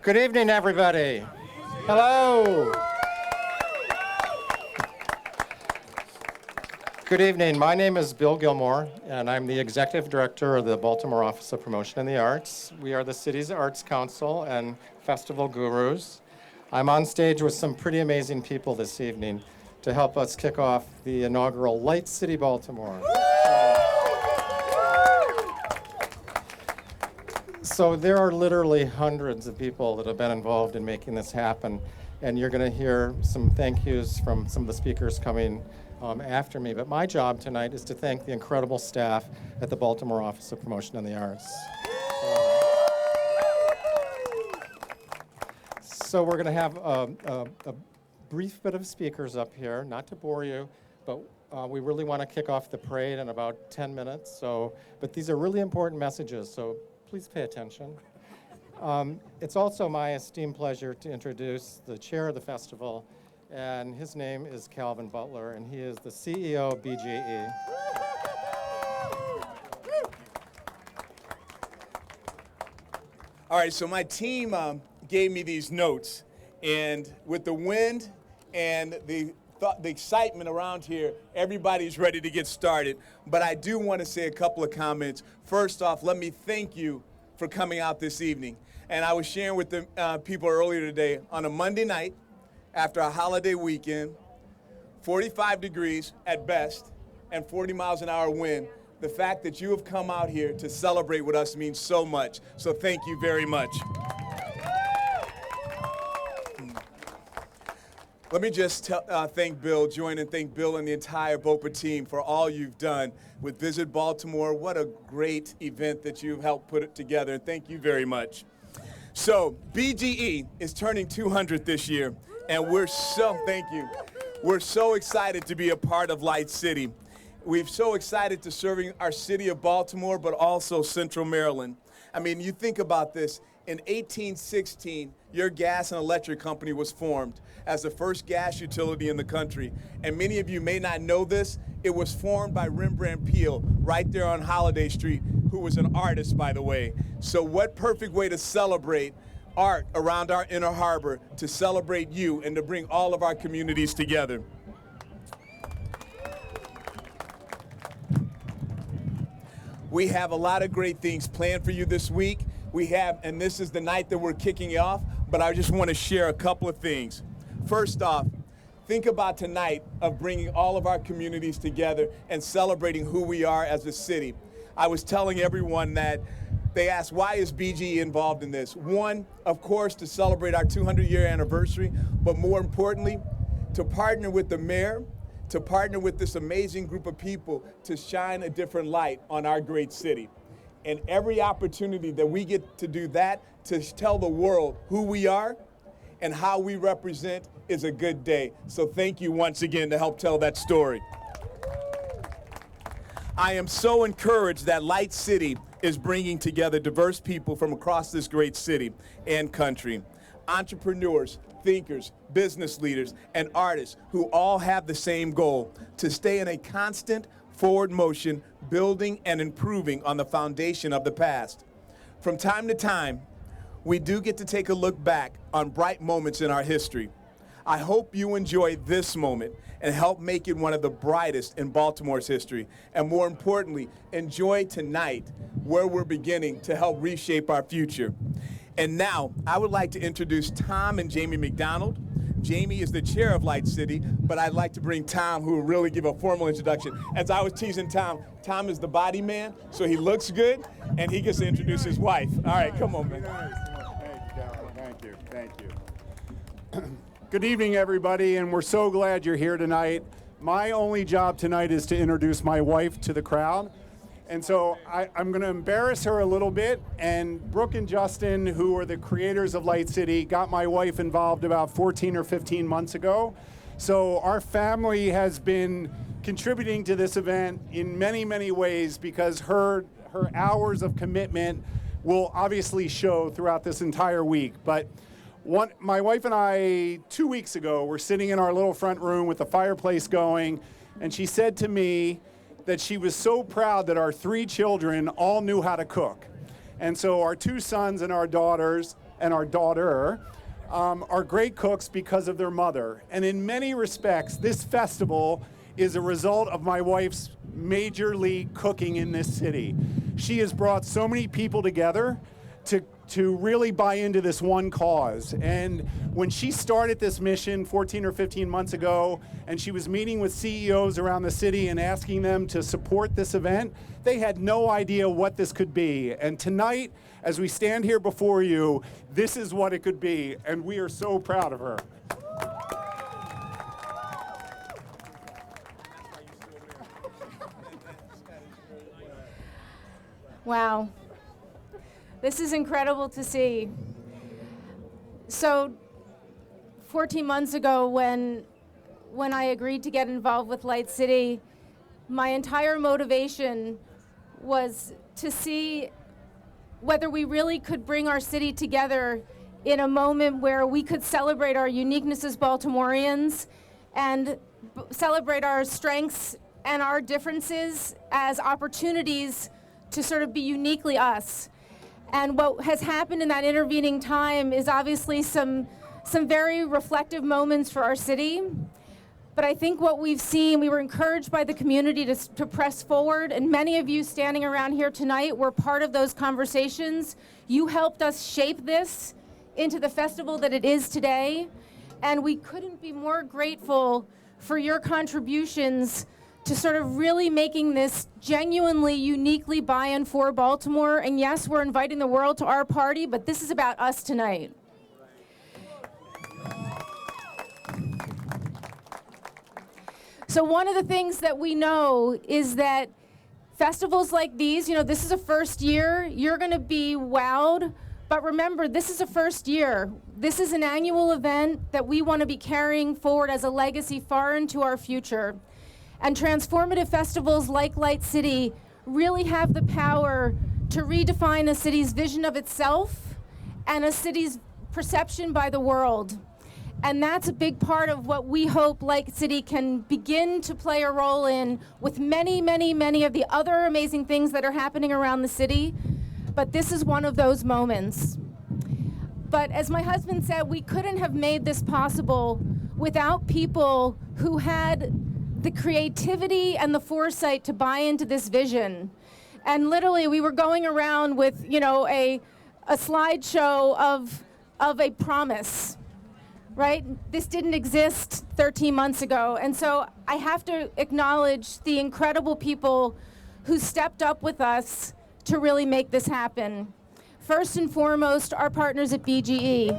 Good evening, everybody. Hello. Good evening. My name is Bill Gilmore, and I'm the Executive Director of the Baltimore Office of Promotion in the Arts. We are the city's Arts Council and festival gurus. I'm on stage with some pretty amazing people this evening to help us kick off the inaugural Light City Baltimore. So there are literally hundreds of people that have been involved in making this happen, and you're going to hear some thank yous from some of the speakers coming after me. But my job tonight is to thank the incredible staff at the Baltimore Office of Promotion in the Arts. So we're going to have a brief bit of speakers up here, not to bore you, but we really want to kick off the parade in about 10 minutes. But these are really important messages, so please pay attention. It's also my esteemed pleasure to introduce the chair of the festival, and his name is Calvin Butler, and he is the CEO of BGE. All right, so my team gave me these notes, and with the wind and the excitement around here, everybody's ready to get started. But I do want to say a couple of comments. First off, let me thank you for coming out this evening. And I was sharing with the people earlier today, on a Monday night, after a holiday weekend, 45 degrees at best, and 40 miles an hour wind, the fact that you have come out here to celebrate with us means so much. So thank you very much. Let me just thank Bill, join and thank Bill and the entire BOPA team for all you've done with Visit Baltimore. What a great event that you've helped put it together. Thank you very much. So BGE is turning 200 this year, and we're so excited to be a part of Light City. We're so excited to serving our city of Baltimore, but also Central Maryland. I mean, you think about this. In 1816, your gas and electric company was formed as the first gas utility in the country. And many of you may not know this. It was formed by Rembrandt Peale right there on Holiday Street, who was an artist, by the way. So what perfect way to celebrate art around our inner harbor, to celebrate you and to bring all of our communities together. We have a lot of great things planned for you this week. And this is the night that we're kicking off, but I just want to share a couple of things. First off, think about tonight of bringing all of our communities together and celebrating who we are as a city. I was telling everyone that they asked, why is BGE involved in this? One, of course, to celebrate our 200-year anniversary, but more importantly, to partner with the mayor, to partner with this amazing group of people to shine a different light on our great city. And every opportunity that we get to do that, to tell the world who we are and how we represent, is a good day. So thank you once again to help tell that story. I am so encouraged that Light City is bringing together diverse people from across this great city and country. Entrepreneurs, thinkers, business leaders, and artists who all have the same goal: to stay in a constant forward motion, building and improving on the foundation of the past. From time to time, we do get to take a look back on bright moments in our history. I hope you enjoy this moment and help make it one of the brightest in Baltimore's history. And more importantly, enjoy tonight, where we're beginning to help reshape our future. And now, I would like to introduce Tom and Jamie McDonald. Jamie is the chair of Light City, but I'd like to bring Tom, who will really give a formal introduction. As I was teasing Tom, Tom is the body man, so he looks good, and he gets to introduce his wife. All right, come on, man. Thank you, thank you. Good evening, everybody, and we're so glad you're here tonight. My only job tonight is to introduce my wife to the crowd. And so I'm going to embarrass her a little bit, and Brooke and Justin, who are the creators of Light City, got my wife involved about 14 or 15 months ago. So our family has been contributing to this event in many, many ways, because her hours of commitment will obviously show throughout this entire week. But my wife and I, 2 weeks ago, were sitting in our little front room with the fireplace going, and she said to me that she was so proud that our 3 children all knew how to cook. And so our 2 sons and our daughters and our daughter are great cooks because of their mother. And in many respects, this festival is a result of my wife's major league cooking in this city. She has brought so many people together to really buy into this one cause. And when she started this mission 14 or 15 months ago, and she was meeting with CEOs around the city and asking them to support this event, they had no idea what this could be. And tonight, as we stand here before you, this is what it could be, and we are so proud of her. Wow. This is incredible to see. So 14 months ago when I agreed to get involved with Light City, my entire motivation was to see whether we really could bring our city together in a moment where we could celebrate our uniqueness as Baltimoreans and celebrate our strengths and our differences as opportunities to sort of be uniquely us. And what has happened in that intervening time is obviously some very reflective moments for our city. But I think what we've seen, we were encouraged by the community to press forward, and many of you standing around here tonight were part of those conversations. You helped us shape this into the festival that it is today, and we couldn't be more grateful for your contributions to sort of really making this genuinely, uniquely by and for Baltimore. And yes, we're inviting the world to our party, but this is about us tonight. So one of the things that we know is that festivals like these, this is a first year, you're gonna be wowed, but remember, this is a first year. This is an annual event that we wanna be carrying forward as a legacy far into our future. And transformative festivals like Light City really have the power to redefine a city's vision of itself and a city's perception by the world. And that's a big part of what we hope Light City can begin to play a role in with many, many, many of the other amazing things that are happening around the city. But this is one of those moments. But as my husband said, we couldn't have made this possible without people who had the creativity and the foresight to buy into this vision. And literally, we were going around with, a slideshow of a promise, right? This didn't exist 13 months ago. And so I have to acknowledge the incredible people who stepped up with us to really make this happen. First and foremost, our partners at BGE.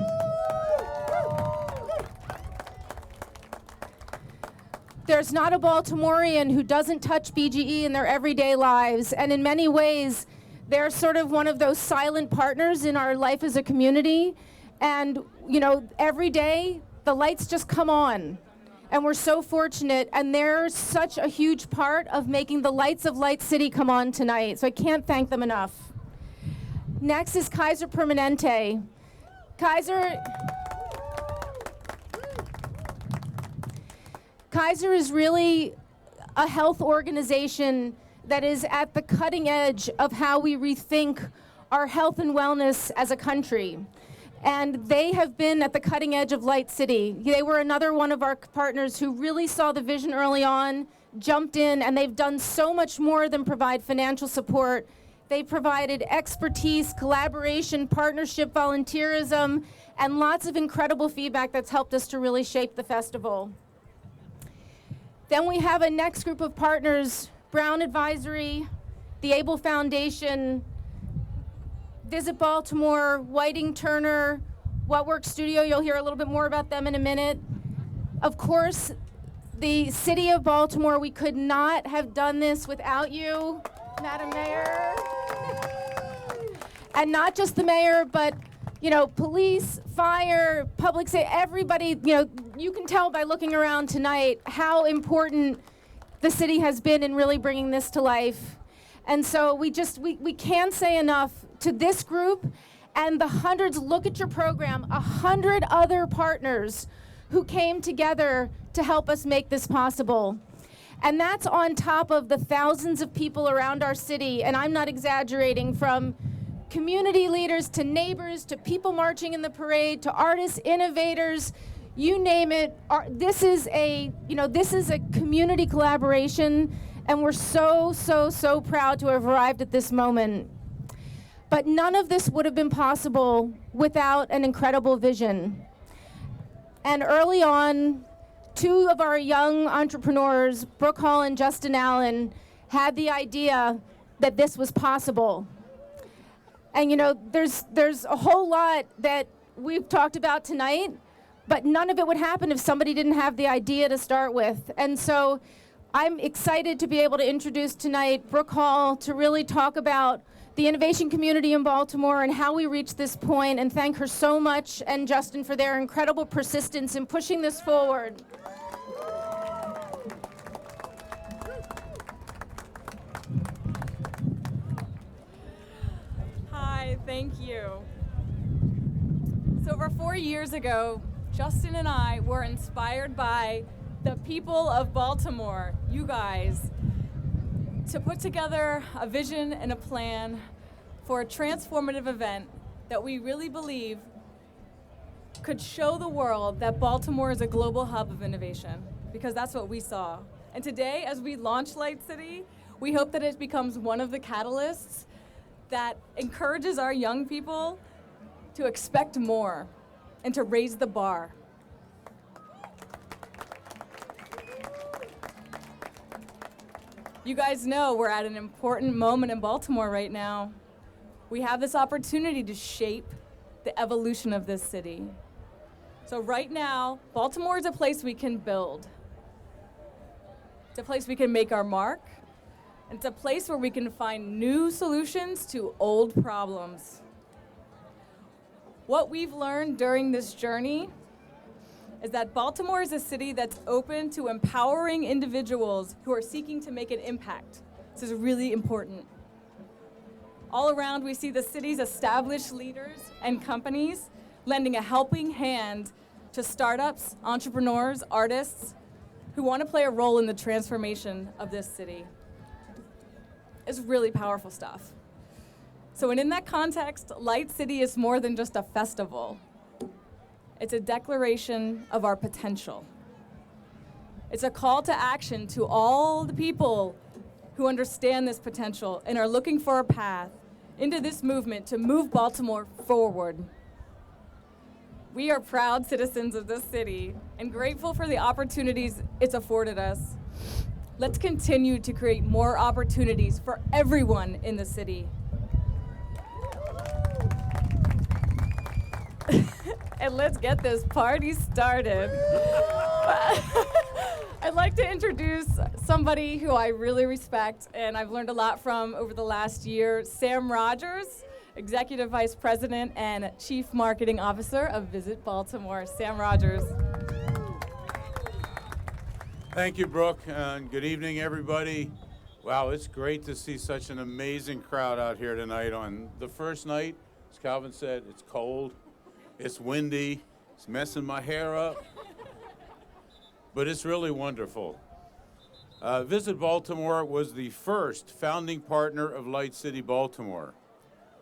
There's not a Baltimorean who doesn't touch BGE in their everyday lives, and in many ways, they're sort of one of those silent partners in our life as a community. And, every day, the lights just come on, and we're so fortunate, and they're such a huge part of making the lights of Light City come on tonight, so I can't thank them enough. Next is Kaiser Permanente. Kaiser is really a health organization that is at the cutting edge of how we rethink our health and wellness as a country. And they have been at the cutting edge of Light City. They were another one of our partners who really saw the vision early on, jumped in, and they've done so much more than provide financial support. They provided expertise, collaboration, partnership, volunteerism, and lots of incredible feedback that's helped us to really shape the festival. Then we have a next group of partners, Brown Advisory, the Able Foundation, Visit Baltimore, Whiting Turner, What Works Studio. You'll hear a little bit more about them in a minute. Of course, the City of Baltimore. We could not have done this without you, Madam Mayor. And not just the mayor, but police, fire, public safety, everybody, you can tell by looking around tonight how important the city has been in really bringing this to life. And so we can't say enough to this group and the hundreds, look at your program, 100 other partners who came together to help us make this possible. And that's on top of the thousands of people around our city, and I'm not exaggerating, from community leaders to neighbors to people marching in the parade to artists, innovators, you name it. This is a community collaboration, and we're so proud to have arrived at this moment. But none of this would have been possible without an incredible vision. And early on, two of our young entrepreneurs, Brooke Hall and Justin Allen, had the idea that this was possible. And there's a whole lot that we've talked about tonight, but none of it would happen if somebody didn't have the idea to start with. And so I'm excited to be able to introduce tonight Brooke Hall to really talk about the innovation community in Baltimore and how we reached this point, and thank her so much and Justin for their incredible persistence in pushing this forward. Hi, thank you. So over 4 years ago, Justin and I were inspired by the people of Baltimore, you guys, to put together a vision and a plan for a transformative event that we really believe could show the world that Baltimore is a global hub of innovation, because that's what we saw. And today, as we launch Light City, we hope that it becomes one of the catalysts that encourages our young people to expect more and to raise the bar. You guys know we're at an important moment in Baltimore right now. We have this opportunity to shape the evolution of this city. So right now, Baltimore is a place we can build. It's a place we can make our mark. And it's a place where we can find new solutions to old problems. What we've learned during this journey is that Baltimore is a city that's open to empowering individuals who are seeking to make an impact. This is really important. All around, we see the city's established leaders and companies lending a helping hand to startups, entrepreneurs, artists who want to play a role in the transformation of this city. It's really powerful stuff. So, and in that context, Light City is more than just a festival. It's a declaration of our potential. It's a call to action to all the people who understand this potential and are looking for a path into this movement to move Baltimore forward. We are proud citizens of this city and grateful for the opportunities it's afforded us. Let's continue to create more opportunities for everyone in the city. And let's get this party started. I'd like to introduce somebody who I really respect and I've learned a lot from over the last year, Sam Rogers, Executive Vice President and Chief Marketing Officer of Visit Baltimore. Sam Rogers. Thank you, Brooke, and good evening, everybody. Wow, it's great to see such an amazing crowd out here tonight. On the first night, as Calvin said, it's cold, it's windy, it's messing my hair up, but it's really wonderful. Visit Baltimore was the first founding partner of Light City Baltimore.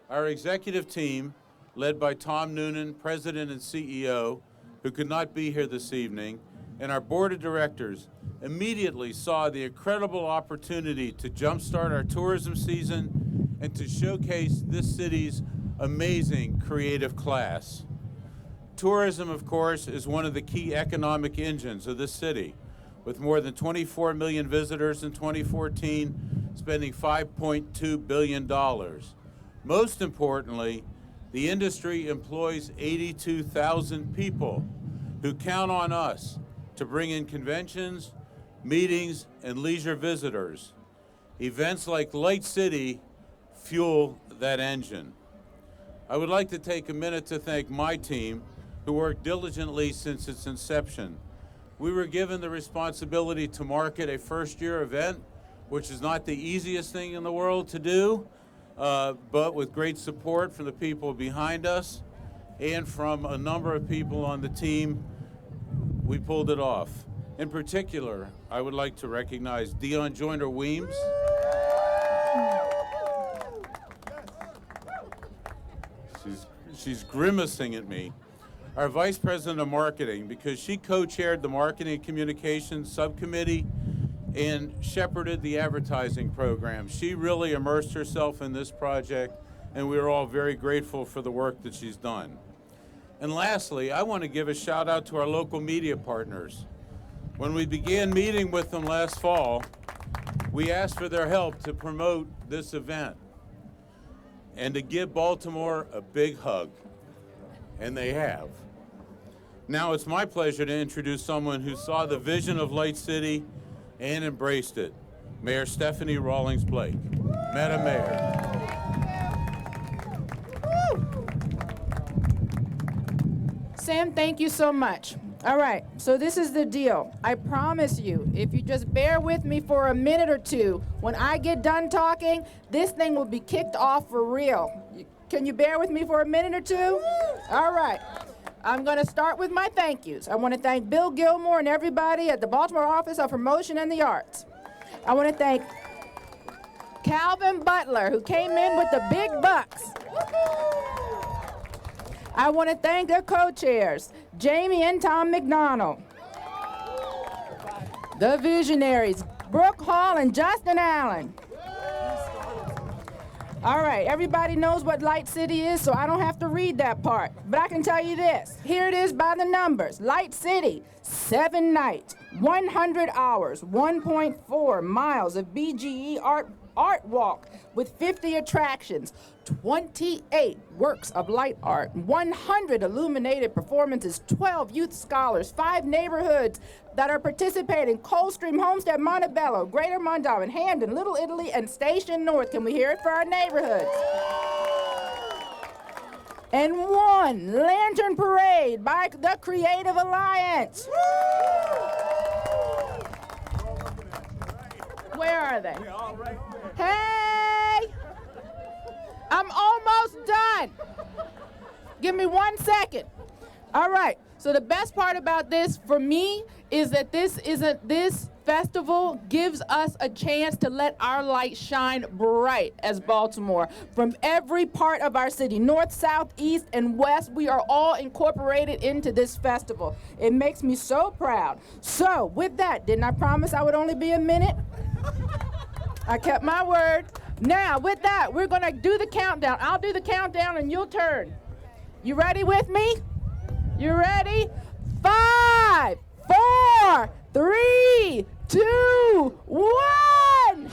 Our executive team, led by Tom Noonan, President and CEO, who could not be here this evening, and our board of directors immediately saw the incredible opportunity to jumpstart our tourism season and to showcase this city's amazing creative class. Tourism, of course, is one of the key economic engines of this city, with more than 24 million visitors in 2014, spending $5.2 billion. Most importantly, the industry employs 82,000 people who count on us to bring in conventions, meetings, and leisure visitors. Events like Light City fuel that engine. I would like to take a minute to thank my team, who worked diligently since its inception. We were given the responsibility to market a first-year event, which is not the easiest thing in the world to do, but with great support from the people behind us and from a number of people on the team, we pulled it off. In particular, I would like to recognize Dion Joyner-Weems, she's grimacing at me, our Vice President of Marketing, because she co-chaired the Marketing and Communications Subcommittee and shepherded the advertising program. She really immersed herself in this project, and we are all very grateful for the work that she's done. And lastly, I want to give a shout out to our local media partners. When we began meeting with them last fall, we asked for their help to promote this event and to give Baltimore a big hug, and they have. Now it's my pleasure to introduce someone who saw the vision of Light City and embraced it, Mayor Stephanie Rawlings-Blake. Madam Mayor. Sam, thank you so much. All right, so this is the deal. I promise you, if you just bear with me for a minute or two, when I get done talking, this thing will be kicked off for real. Can you bear with me for a minute or two? All right. I'm going to start with my thank yous. I want to thank Bill Gilmore and everybody at the Baltimore Office of Promotion and the Arts. I want to thank Calvin Butler, who came in with the big bucks. I want to thank the co-chairs, Jamie and Tom McDonald. The visionaries, Brooke Hall and Justin Allen. All right, everybody knows what Light City is, so I don't have to read that part. But I can tell you this. Here it is by the numbers. Light City, 7 nights, 100 hours, 1.4 miles of BGE art walk with 50 attractions, 28 works of light art, 100 illuminated performances, 12 youth scholars, 5 neighborhoods that are participating: Coldstream, Homestead, Montebello, Greater Mondawmin, Hamden, Little Italy, and Station North. Can we hear it for our neighborhoods? And 1 lantern parade by the Creative Alliance. Where are they? Hey! I'm almost done. Give me 1 second. All right. So the best part about this for me is that this festival gives us a chance to let our light shine bright as Baltimore. From every part of our city, north, south, east, and west, we are all incorporated into this festival. It makes me so proud. So with that, didn't I promise I would only be a minute? I kept my word. Now, with that, we're going to do the countdown. I'll do the countdown and you'll turn. You ready with me? You ready? 5, 4, 3, 2, 1.